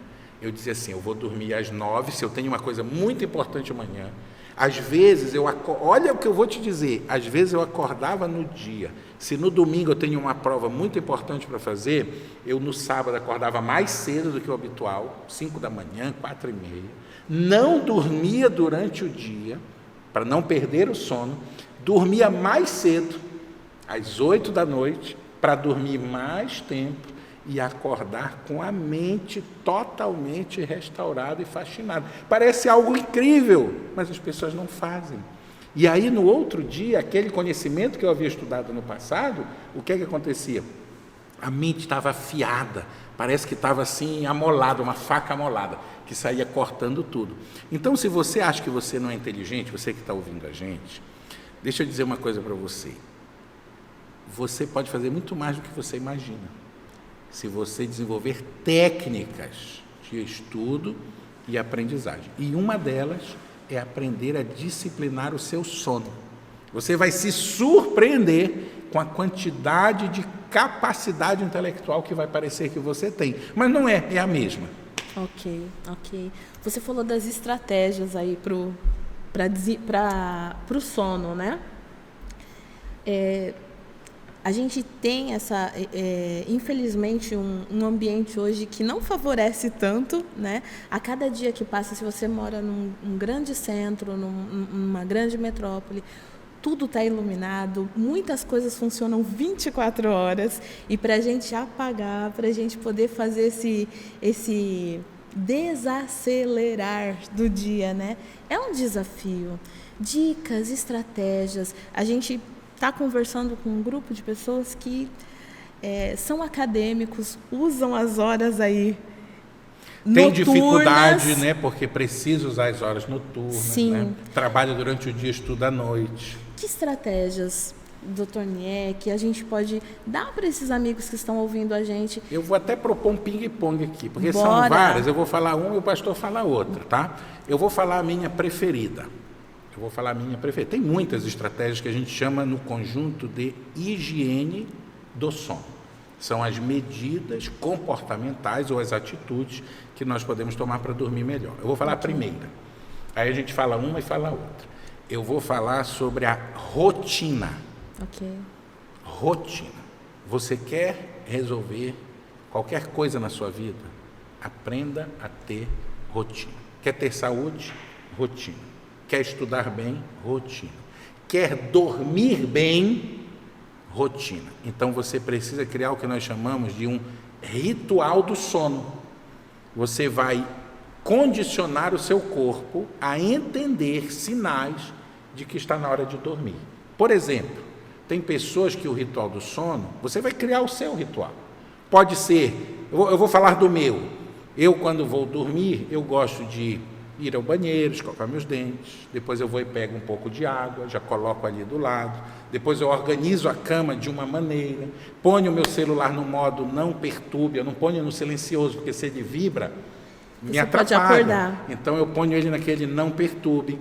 eu dizia assim, eu vou dormir às 9, se eu tenho uma coisa muito importante amanhã. Às vezes, olha o que eu vou te dizer, às vezes eu acordava no dia. Se no domingo eu tenho uma prova muito importante para fazer, eu no sábado acordava mais cedo do que o habitual, 5 da manhã, 4h30. Não dormia durante o dia, para não perder o sono, dormia mais cedo, às 8 da noite, para dormir mais tempo e acordar com a mente totalmente restaurada e fascinada. Parece algo incrível, mas as pessoas não fazem. E aí, no outro dia, aquele conhecimento que eu havia estudado no passado, o que acontecia? A mente estava afiada, parece que estava assim, amolada, uma faca amolada, que saía cortando tudo. Então, se você acha que você não é inteligente, você que está ouvindo a gente, deixa eu dizer uma coisa para você. Você pode fazer muito mais do que você imagina, se você desenvolver técnicas de estudo e aprendizagem. E uma delas é aprender a disciplinar o seu sono. Você vai se surpreender com a quantidade de capacidade intelectual que vai parecer que você tem. Mas não é, é a mesma. Ok. Você falou das estratégias aí para o sono, né? A gente tem infelizmente, um ambiente hoje que não favorece tanto, né? A cada dia que passa, se você mora num grande centro, numa grande metrópole, tudo está iluminado, muitas coisas funcionam 24 horas, e para a gente apagar, para a gente poder fazer esse desacelerar do dia, né? É um desafio. Dicas, estratégias. A gente está conversando com um grupo de pessoas que são acadêmicos, usam as horas aí tem noturnas. dificuldade, né? Porque precisa usar as horas noturnas. Sim. Né? Trabalha durante o dia, estuda à noite. Que estratégias, Dr. Nier, que a gente pode dar para esses amigos que estão ouvindo a gente? Eu vou até propor um ping-pong aqui, porque Bora. são várias. Eu vou falar uma e o pastor fala outra, tá? Eu vou falar a minha preferida. Tem muitas estratégias que a gente chama no conjunto de higiene do sono. São as medidas comportamentais ou as atitudes que nós podemos tomar para dormir melhor. Eu vou falar a primeira. Aí a gente fala uma e fala a outra. Eu vou falar sobre a rotina. Ok. Rotina. Você quer resolver qualquer coisa na sua vida? Aprenda a ter rotina. Quer ter saúde? Rotina. Quer estudar bem? Rotina. Quer dormir bem? Rotina. Então você precisa criar o que nós chamamos de um ritual do sono. Você vai condicionar o seu corpo a entender sinais de que está na hora de dormir. Por exemplo, tem pessoas que o ritual do sono, você vai criar o seu ritual. Pode ser, eu vou falar do meu. Eu, quando vou dormir, eu gosto de ir ao banheiro, escovar meus dentes, depois eu vou e pego um pouco de água, já coloco ali do lado, depois eu organizo a cama de uma maneira, ponho o meu celular no modo não perturbe, eu não ponho no silencioso, porque se ele vibra, me atrapalha. Pode acordar. Então eu ponho ele naquele não perturbe,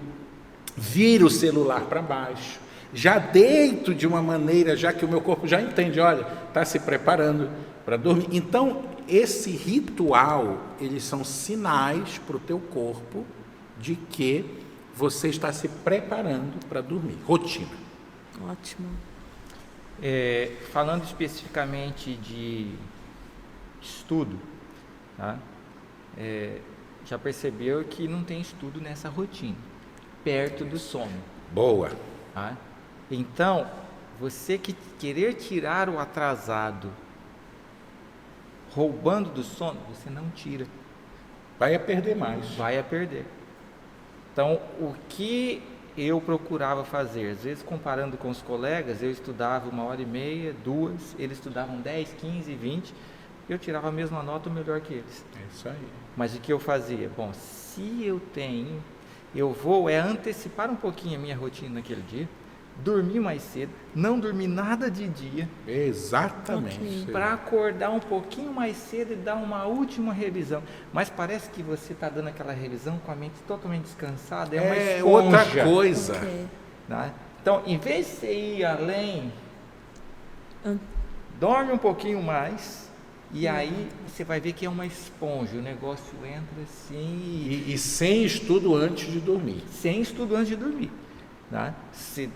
viro o celular para baixo, já deito de uma maneira, já que o meu corpo já entende, olha, está se preparando para dormir. Então, esse ritual, eles são sinais para o teu corpo de que você está se preparando para dormir. Rotina. Ótimo. Falando especificamente de estudo, tá? Já percebeu que não tem estudo nessa rotina, perto do sono. Boa. Tá? Então, você que querer tirar o atrasado roubando do sono, você não tira. Vai a perder mais. Vai a perder. Então, o que eu procurava fazer? Às vezes, comparando com os colegas, eu estudava 1h30, 2, eles estudavam 10, 15, 20, eu tirava a mesma nota ou melhor que eles. É isso aí. Mas o que eu fazia? Bom, se eu vou antecipar um pouquinho a minha rotina naquele dia, dormir mais cedo, não dormir nada de dia. Exatamente. Okay. Para acordar um pouquinho mais cedo e dar uma última revisão. Mas parece que você está dando aquela revisão com a mente totalmente descansada. É uma esponja. Outra coisa. Okay. Né? Então, em vez de você ir além, dorme um pouquinho mais. E aí você vai ver que é uma esponja, o negócio entra assim. E sem estudo antes de dormir. Sem estudo antes de dormir. Né? Você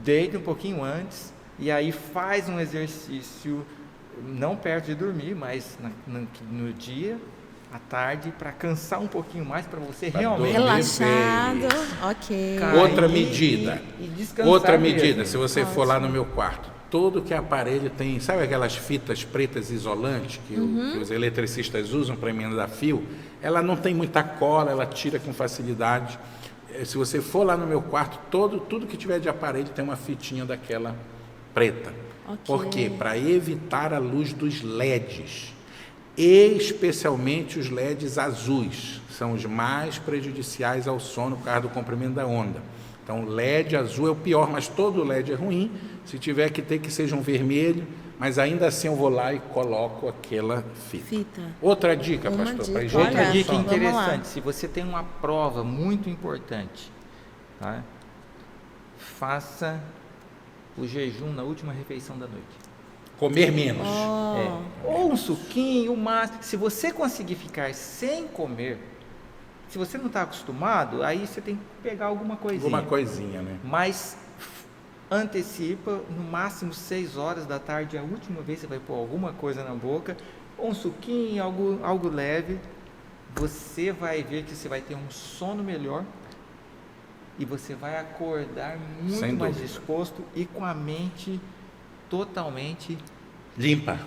deita um pouquinho antes e aí faz um exercício, não perto de dormir, mas no dia, à tarde, para cansar um pouquinho mais, para você pra realmente... Relaxado, ok. Outra medida. E descansar Outra mesmo. medida, se você for lá no meu quarto, todo que aparelho tem, sabe aquelas fitas pretas isolantes que os eletricistas usam para emendar fio? Ela não tem muita cola, ela tira com facilidade. Se você for lá no meu quarto, tudo que tiver de aparelho tem uma fitinha daquela preta. Okay. Por quê? Para evitar a luz dos LEDs, especialmente os LEDs azuis, são os mais prejudiciais ao sono por causa do comprimento da onda. Então, LED azul é o pior, mas todo LED é ruim. Se tiver que ter que seja um vermelho, mas ainda assim eu vou lá e coloco aquela fita. Outra dica, pastor, para higiene. Outra dica Vamos interessante, lá. se você tem uma prova muito importante, tá? Faça o jejum na última refeição da noite. Comer menos. Ou um suquinho, o máximo. Se você conseguir ficar sem comer, se você não está acostumado, aí você tem que pegar alguma coisinha. Alguma coisinha, né? Mas antecipa, no máximo 6 horas da tarde, a última vez que você vai pôr alguma coisa na boca, ou um suquinho, algo leve, você vai ver que você vai ter um sono melhor e você vai acordar muito mais disposto e com a mente totalmente limpa.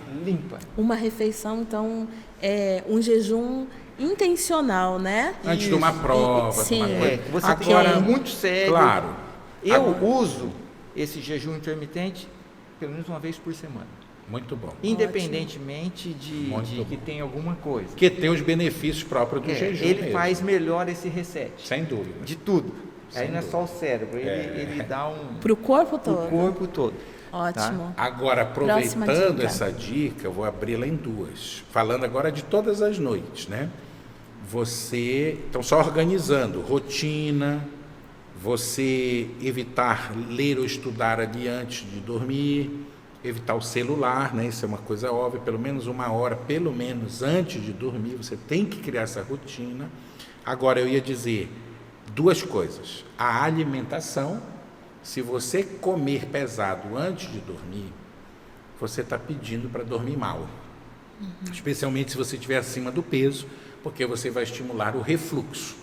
Uma refeição, então, é um jejum intencional, né? Antes de uma prova. Sim. Você tem que ir muito sério. Claro. Eu uso esse jejum intermitente pelo menos uma vez por semana. Muito bom. Independentemente de que tem alguma coisa. Que tem os benefícios próprios do jejum. Ele mesmo. faz melhor esse reset. Sem dúvida. De tudo. Sem Aí não é só o cérebro, ele dá para o corpo todo. Pro corpo todo. Ótimo. Tá? Agora, aproveitando essa dica, eu vou abri-la em duas. Falando agora de todas as noites, né? Você, então só organizando, rotina, você evitar ler ou estudar ali antes de dormir, evitar o celular, né? Isso é uma coisa óbvia, pelo menos 1 hora, pelo menos antes de dormir, você tem que criar essa rotina. Agora, eu ia dizer 2 coisas. A alimentação, se você comer pesado antes de dormir, você está pedindo para dormir mal. Especialmente se você estiver acima do peso, porque você vai estimular o refluxo.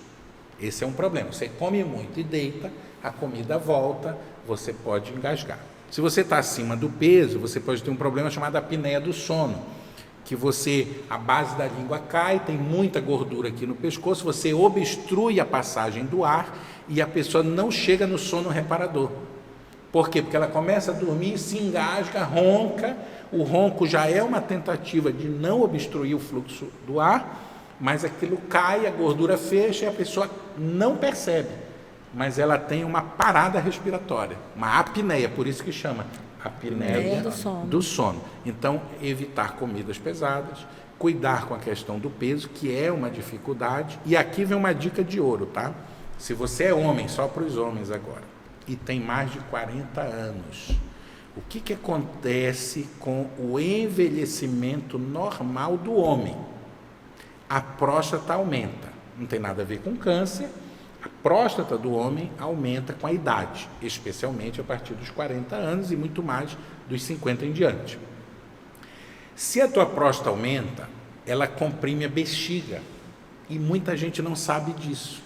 Esse é um problema. Você come muito e deita, a comida volta, você pode engasgar. Se você está acima do peso, você pode ter um problema chamado apneia do sono, que a base da língua cai, tem muita gordura aqui no pescoço, você obstrui a passagem do ar e a pessoa não chega no sono reparador. Por quê? Porque ela começa a dormir, se engasga, ronca. O ronco já é uma tentativa de não obstruir o fluxo do ar, mas aquilo cai, a gordura fecha e a pessoa não percebe, mas ela tem uma parada respiratória, uma apneia, por isso que chama apneia do sono. Então, evitar comidas pesadas, cuidar com a questão do peso, que é uma dificuldade, e aqui vem uma dica de ouro, tá? Se você é homem, só para os homens agora, e tem mais de 40 anos, o que acontece com o envelhecimento normal do homem? A próstata aumenta, não tem nada a ver com câncer, a próstata do homem aumenta com a idade, especialmente a partir dos 40 anos e muito mais dos 50 em diante. Se a tua próstata aumenta, ela comprime a bexiga e muita gente não sabe disso.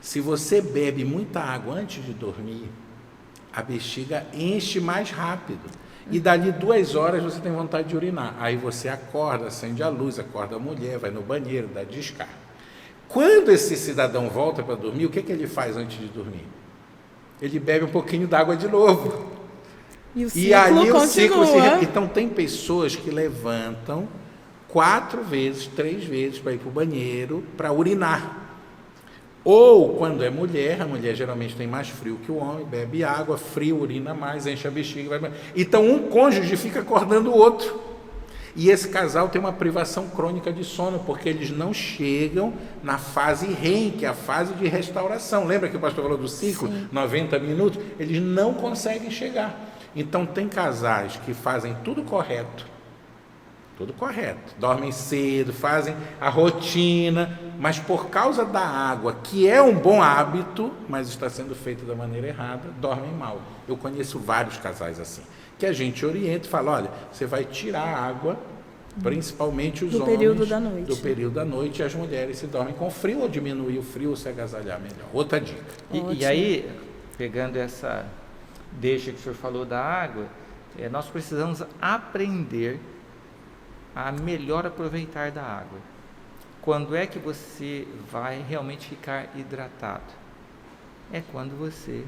Se você bebe muita água antes de dormir, a bexiga enche mais rápido. E dali 2 horas você tem vontade de urinar. Aí você acorda, acende a luz, acorda a mulher, vai no banheiro, dá descarga. Quando esse cidadão volta para dormir, o que ele faz antes de dormir? Ele bebe um pouquinho d'água de novo. E aí o ciclo se repete. Então tem pessoas que levantam 4 vezes, 3 vezes para ir para o banheiro, para urinar. Ou, quando é mulher, a mulher geralmente tem mais frio que o homem, bebe água, frio, urina mais, enche a bexiga. Então, um cônjuge fica acordando o outro. E esse casal tem uma privação crônica de sono, porque eles não chegam na fase REM, que é a fase de restauração. Lembra que o pastor falou do ciclo? Sim. 90 minutos? Eles não conseguem chegar. Então, tem casais que fazem tudo correto, dormem cedo, fazem a rotina, mas por causa da água, que é um bom hábito, mas está sendo feito da maneira errada, dormem mal. Eu conheço vários casais assim, que a gente orienta e fala, olha, você vai tirar a água, principalmente os homens, do período da noite, e as mulheres se dormem com frio, ou diminuir o frio, ou se agasalhar melhor. Outra dica. E aí, pegando essa deixa que o senhor falou da água, nós precisamos aprender a melhor aproveitar da água. Quando é que você vai realmente ficar hidratado? É quando você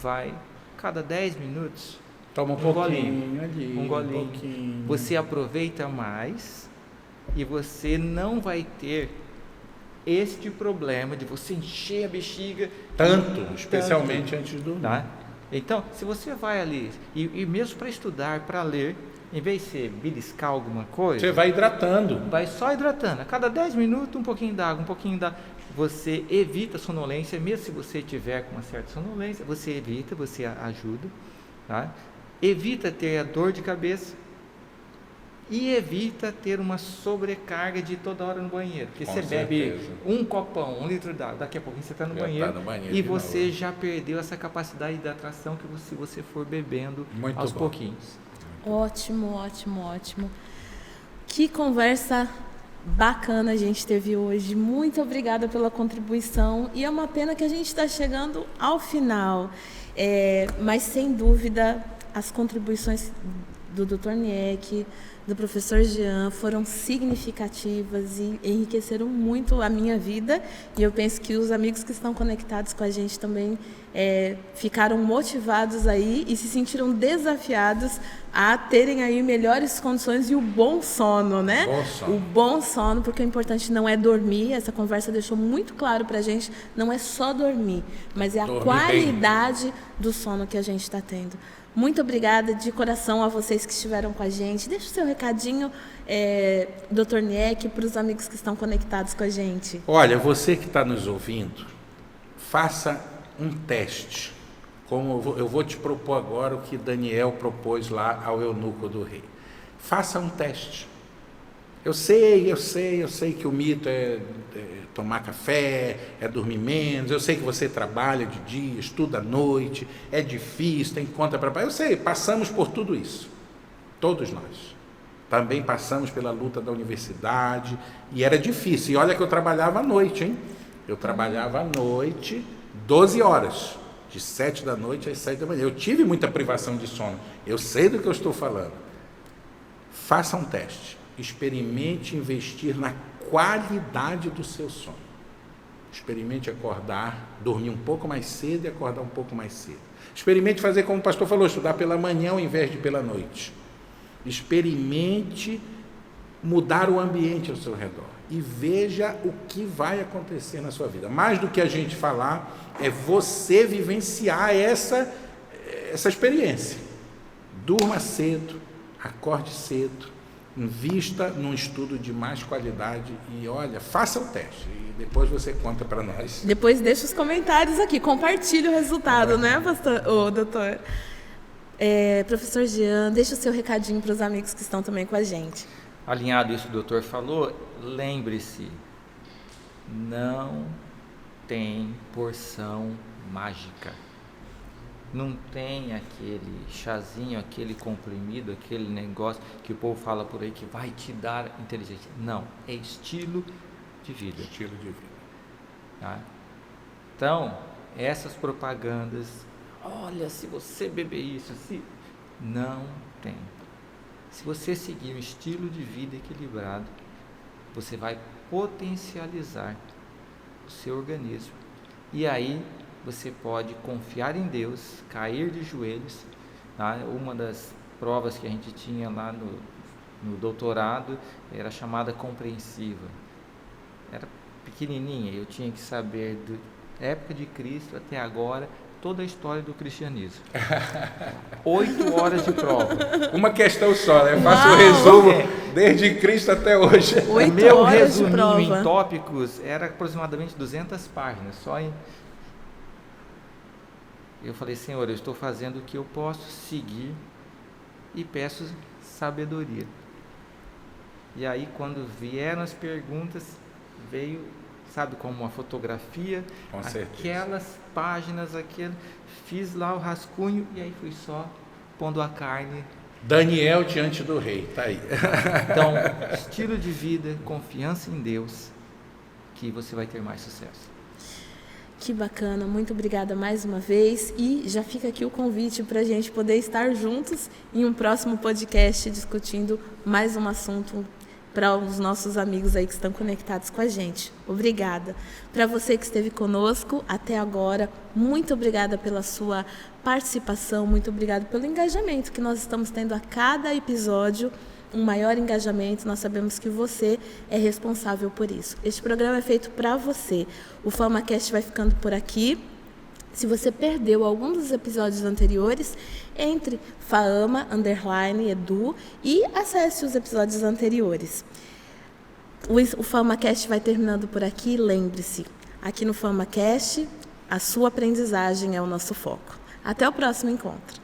vai, cada 10 minutos, toma um golinho ali, um golinho. Você aproveita mais e você não vai ter este problema de você encher a bexiga. Especialmente antes de dormir. Tá? Então, se você vai ali, e mesmo para estudar, para ler, em vez de você beliscar alguma coisa, você vai hidratando. Vai só hidratando. A cada 10 minutos, um pouquinho d'água, Você evita a sonolência, mesmo se você tiver com uma certa sonolência, você evita, você ajuda. Tá? evita ter a dor de cabeça e evita ter uma sobrecarga de toda hora no banheiro. Porque Com você certeza. bebe um copão, 1 litro d'água, daqui a pouquinho você está no Já banheiro, tá no banheiro e de você novo. já perdeu essa capacidade de hidratação que se você for bebendo Muito aos bom. pouquinhos. Ótimo, ótimo, ótimo. Que conversa bacana a gente teve hoje. Muito obrigada pela contribuição. E é uma pena que a gente está chegando ao final. Mas, sem dúvida, as contribuições do Dr. Niek, do professor Jean, foram significativas e enriqueceram muito a minha vida. E eu penso que os amigos que estão conectados com a gente também ficaram motivados aí e se sentiram desafiados a terem aí melhores condições e o bom sono, né? Bom sono. O bom sono, porque o importante não é dormir. Essa conversa deixou muito claro pra gente, não é só dormir, mas é a Dormir qualidade do sono que a gente está tendo. Muito obrigada de coração a vocês que estiveram com a gente. Deixa o seu recadinho, Dr. Niek, para os amigos que estão conectados com a gente. Olha, você que está nos ouvindo, faça um teste. Como eu vou te propor agora o que Daniel propôs lá ao eunuco do rei. Faça um teste. Eu sei que o mito é tomar café, é dormir menos. Eu sei que você trabalha de dia, estuda à noite, é difícil, tem conta para pagar. Eu sei, passamos por tudo isso. Todos nós. Também passamos pela luta da universidade e era difícil. E olha que eu trabalhava à noite, hein? Eu trabalhava à noite, 12 horas, de 7 da noite às 7 da manhã. Eu tive muita privação de sono. Eu sei do que eu estou falando. Faça um teste. Experimente investir na qualidade do seu sono. Experimente acordar, dormir um pouco mais cedo e acordar um pouco mais cedo. Experimente fazer como o pastor falou, estudar pela manhã ao invés de pela noite. Experimente mudar o ambiente ao seu redor e veja o que vai acontecer na sua vida. Mais do que a gente falar, é você vivenciar essa experiência. Durma cedo, acorde cedo, invista num estudo de mais qualidade e olha, faça o teste e depois você conta para nós. Depois deixa os comentários aqui, compartilhe o resultado, né, pastor, doutor? Professor Jean, deixa o seu recadinho para os amigos que estão também com a gente. Alinhado isso que o doutor falou, lembre-se, não tem porção mágica. Não tem aquele chazinho, aquele comprimido, aquele negócio que o povo fala por aí que vai te dar inteligência. Não, é estilo de vida. Estilo de vida. Tá? Então, essas propagandas, olha, se você beber isso, não tem. Se você seguir um estilo de vida equilibrado, você vai potencializar o seu organismo. E aí você pode confiar em Deus, cair de joelhos. Tá? Uma das provas que a gente tinha lá no doutorado era chamada compreensiva. Era pequenininha, eu tinha que saber da época de Cristo até agora toda a história do cristianismo. 8 horas de prova. Uma questão só, né? Eu faço o resumo desde Cristo até hoje. 8 Meu horas de resuminho prova. em tópicos era aproximadamente 200 páginas, só em... Eu falei, Senhor, eu estou fazendo o que eu posso seguir e peço sabedoria. E aí, quando vieram as perguntas, veio, sabe, como uma fotografia, Com certeza. aquelas páginas, fiz lá o rascunho e aí fui só pondo a carne. Daniel diante do rei, tá aí. Então, estilo de vida, confiança em Deus, que você vai ter mais sucesso. Que bacana, muito obrigada mais uma vez e já fica aqui o convite para a gente poder estar juntos em um próximo podcast discutindo mais um assunto para os nossos amigos aí que estão conectados com a gente. Obrigada. Para você que esteve conosco até agora, muito obrigada pela sua participação, muito obrigada pelo engajamento que nós estamos tendo a cada episódio. Um maior engajamento, nós sabemos que você é responsável por isso. Este programa é feito para você. O FamaCast vai ficando por aqui. Se você perdeu algum dos episódios anteriores, entre Faama_Edu e acesse os episódios anteriores. O FamaCast vai terminando por aqui. Lembre-se, aqui no FamaCast, a sua aprendizagem é o nosso foco. Até o próximo encontro.